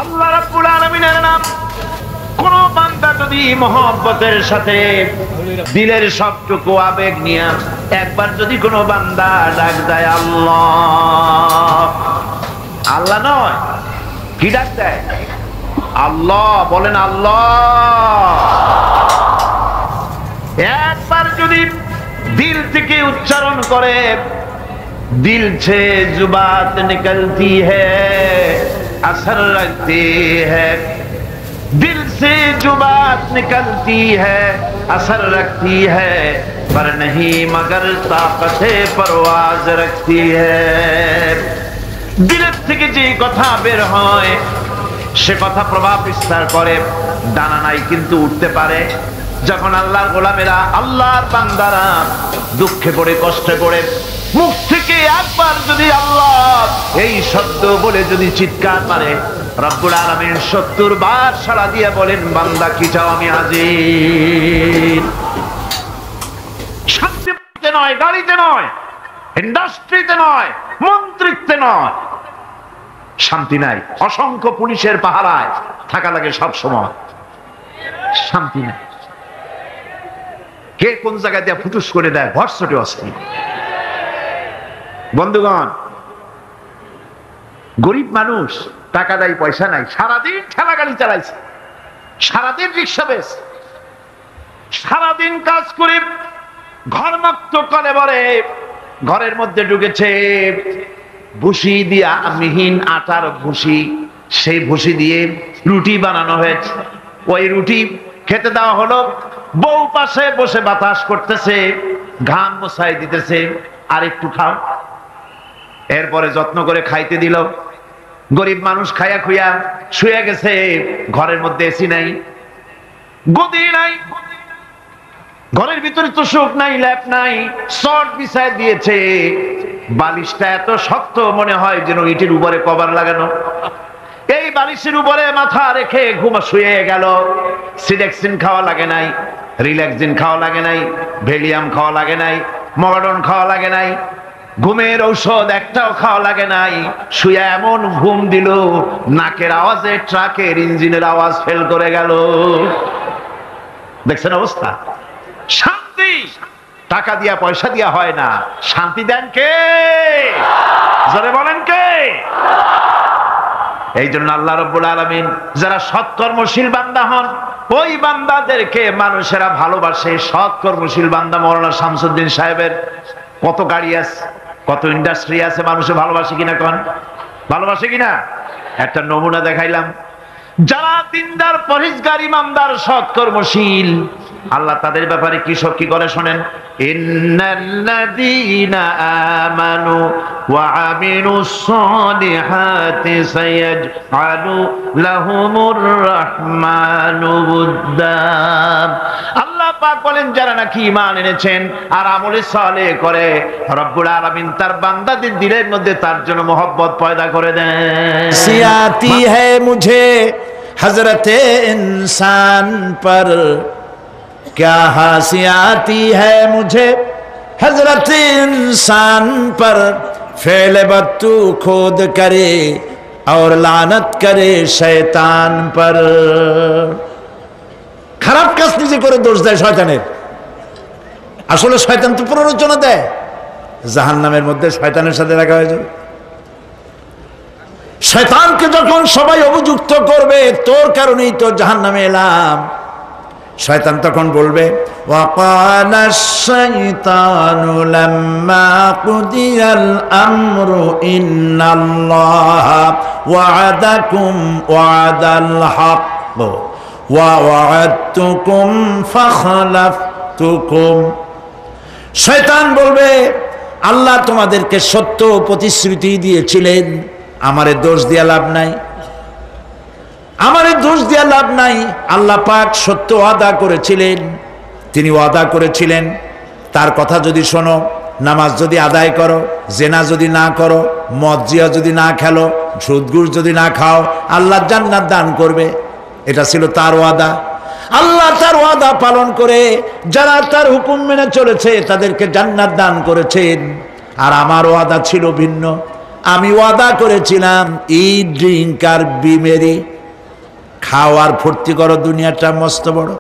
আল্লাহ রাব্বুল আলামিনের নাম কোন বান্দা যদি মহব্বতের সাথে দিলের সবটুকু আবেগ নিয়ে একবার যদি কোন বান্দা ডাক দেয় আল্লাহ, আল্লাহ নয় কি ডাক দেয়? আল্লাহ বলেন। আল্লাহ একবার যদি দিল থেকে উচ্চারণ করে, दिल से जुबात निकलती है असर रखती है, दिल से जुबात निकलती है असर रखती है, पर नहीं मगर ताकत परवाज रखती है। दिल থেকে যে কথা বের হয় সে কথা প্রভাব বিস্তার করে, দানা নাই কিন্তু উঠতে পারে। যখন আল্লাহর গোলামেরা, আল্লাহর বান্দারা দুঃখে পড়ে কষ্টে পড়ে মুখ থেকে একবার যদি আল্লাহ এই শব্দ বলে যদি চিৎকার মারে, রব্বুল আলামিন 70 বার সাড়া দিয়ে বলেন বান্দা কি চাও আমি হাজির। শান্তিতে নয়, গাড়িতে নয়, ইন্ডাস্ট্রিতে নয়, মন্ত্রিত্বে নয়, শান্তি নাই। অসংখ্য পুলিশের পাহারায় থাকা লাগে সব সময়, শান্তি নাই। কে কোন জায়গায় দিয়ে ফুটুস করে দেয় ভরসটে অস্থির। বন্ধুগণ, গরিব মানুষ, টাকা দেয় পয়সা নাই, সারাদিন ঠেলা গাড়ি চালাইছে, সারাদিন রিক্সা বেশ, সারাদিন কাজ করে ঘরমুক্ত করে বলে ঘরের মধ্যে ঢুকেছে ভুসি দিয়া, মিহিন আটার ভুসি, সেই ভুসি দিয়ে রুটি বানানো হয়েছে। ওই রুটি খেতে দেওয়া হলো, বউ পাশে বসে বাতাস করতেছে, ঘাম মোছাই দিতেছে, আর একটু খাও। এরপরে যত্ন করে খাইতে দিল। গরিব মানুষ খাইয়া খুইয়া শুয়ে গেছে, ঘরের মধ্যে এসি নাই, গদি নাই, ঘরের ভিতরে তো সুখ নাই, ল্যাপ নাই, শর্ট বিছায় দিয়েছে, বালিশটা এত শক্ত মনে হয় যেন ইটের উপরে কভার লাগানো। এই বালিশের উপরে মাথা রেখে ঘুমা শুয়ে গেল। সিডেক্সিন খাওয়া লাগে নাই, রিল্যাক্সিন খাওয়া লাগে নাই, ভেলিয়াম খাওয়া লাগে নাই, মগাডন খাওয়া লাগে নাই, ঘুমের ঔষধ একটাও খাওয়া লাগে নাই। শুয়ে এমন ঘুম দিল, নাকের আওয়াজে ট্রাকের ইঞ্জিনের আওয়াজ ফেল করে গেল। দেখছেন অবস্থা? শান্তি টাকা দিয়া পয়সা দিয়া হয় না, শান্তি দেন কে? জোরে বলেন কে? এই জন্য আল্লাহ রাব্বুল আলামিন যারা সৎকর্মশীল বান্দা হন, ওই বান্দাদেরকে মানুষেরা ভালোবাসে। সৎকর্মশীল বান্দা মৌলানা শামসুদ্দিন সাহেবের কত গাড়ি আছে, কত ইন্ডাস্ট্রি আছে, মানুষে ভালোবাসে কিনা কোন? ভালোবাসে কিনা? একটা নমুনা দেখাইলাম। যারা দিনদার, পরহেজগার, ইমানদার, সৎকর্মশীল, আল্লাহ তাদের ব্যাপারে কি করে শোনেন। ইন্নাল্লাযীনা আমানু ওয়া আমিলুস সালিহাতি সায়াজআলু লাহুমুর রাহমানু উদ্দা। আল্লাহ পাক বলেন যারা নাকি ঈমান এনেছেন আর আমলে সালেহ করে, রব্বুল আলামিন তার বান্দাদের দিলের মধ্যে তার জন্য মহব্বত পয়দা করে দেন। সিয়াতি হ্যায় মুঝে হযরতে ইনসান पर क्या हंसी आती है मुझे हजरत इंसान पर, फेल बत्तू खुद करे और लानत करे शैतान पर। খারাপ কাজ নিজে করে দোষ দেয় শয়তানের। আসলে শয়তান তো প্ররোচনা দেয়, জাহান্নামের মধ্যে শয়তানের সাথে রাখা হয়ে যাবে। শয়তানকে যখন সবাই অভিযুক্ত করবে তোর কারণেই তো জাহান্নামে এলাম, শয়তান তখন বলবে ওয়াকালা শাইতানু লাম্মা কুদিয়াল আমরু ইন্নাল্লাহা ওয়া'আদাকুম ওয়া'দাল হক ওয়া ওয়া'আদতুকুম ফাখলাফতুকুম। শয়তান বলবে আল্লাহ তোমাদেরকে সত্য প্রতিশ্রুতি দিয়েছিলেন, আমারে দোষ দিয়া লাভ নাই, আমারে দোষ দিয়া লাভ নাই। আল্লাহ পাক সত্য ওয়াদা করেছিলেন, তিনি ওয়াদা করেছিলেন তার কথা যদি শোনো, নামাজ যদি আদায় করো, জেনা যদি না করো, মদ জিয়া যদি না খেলো, সুদ ঘুষ যদি না খাও, আল্লাহ জান্নাত দান করবে। এটা ছিল তার ওয়াদা। আল্লাহ তার ওয়াদা পালন করে যারা তার হুকুম মেনে চলেছে তাদেরকে জান্নাত দান করেছেন। আর আমার ওয়াদা ছিল ভিন্ন, আমি ওয়াদা করেছিলাম ইট ড্রিঙ্ক আর বি মেরি, খাওয়ার ফুর্তি করো, দুনিয়াটা মস্ত বড়।